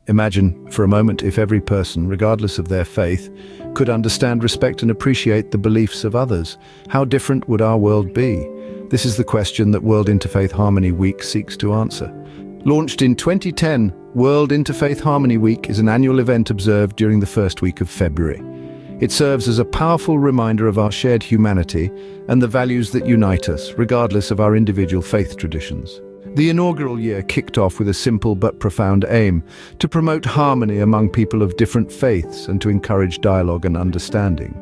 Imagine, for a moment, if every person, regardless of their faith, could understand, respect and appreciate the beliefs of others. How different would our world be? This is the question that World Interfaith Harmony Week seeks to answer. Launched in 2010, World Interfaith Harmony Week is an annual event observed during the first week of February. It serves as a powerful reminder of our shared humanity and the values that unite us, regardless of our individual faith traditions. The inaugural year kicked off with a simple but profound aim: to promote harmony among people of different faiths and to encourage dialogue and understanding.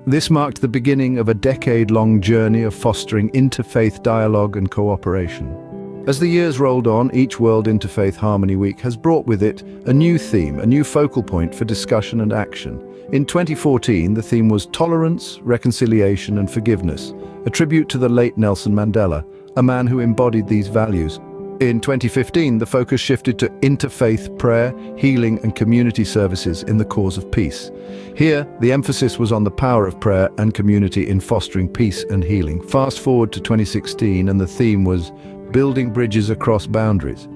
This marked the beginning of a decade-long journey of fostering interfaith dialogue and cooperation. As the years rolled on, each World Interfaith Harmony Week has brought with it a new theme, a new focal point for discussion and action. In 2014, the theme was Tolerance, Reconciliation and Forgiveness, a tribute to the late Nelson Mandela, a man who embodied these values. In 2015, the focus shifted to interfaith prayer, healing and community services in the cause of peace. Here, the emphasis was on the power of prayer and community in fostering peace and healing. Fast forward to 2016, and the theme was Building Bridges Across Boundaries.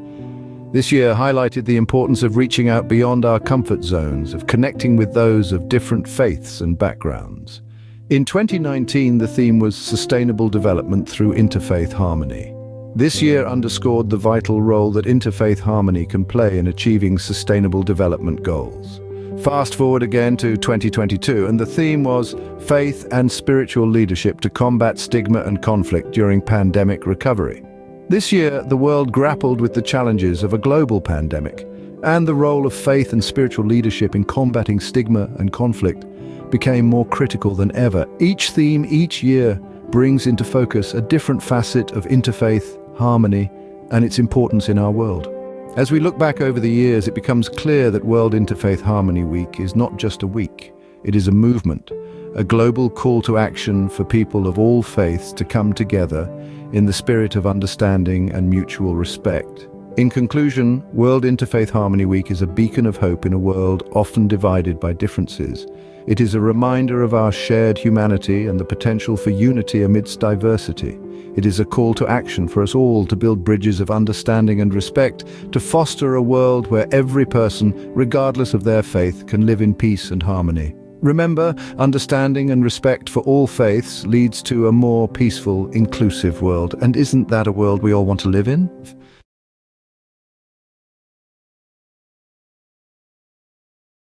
This year highlighted the importance of reaching out beyond our comfort zones, of connecting with those of different faiths and backgrounds. In 2019, the theme was Sustainable Development through Interfaith Harmony. This year underscored the vital role that interfaith harmony can play in achieving sustainable development goals. Fast forward again to 2022, and the theme was Faith and Spiritual Leadership to Combat Stigma and Conflict During Pandemic Recovery. This year, the world grappled with the challenges of a global pandemic, and the role of faith and spiritual leadership in combating stigma and conflict became more critical than ever. Each theme, each year, brings into focus a different facet of interfaith harmony and its importance in our world. As we look back over the years, it becomes clear that World Interfaith Harmony Week is not just a week. It is a movement, a global call to action for people of all faiths to come together in the spirit of understanding and mutual respect. In conclusion, World Interfaith Harmony Week is a beacon of hope in a world often divided by differences. It is a reminder of our shared humanity and the potential for unity amidst diversity. It is a call to action for us all to build bridges of understanding and respect, to foster a world where every person, regardless of their faith, can live in peace and harmony. Remember, understanding and respect for all faiths leads to a more peaceful, inclusive world. And isn't that a world we all want to live in?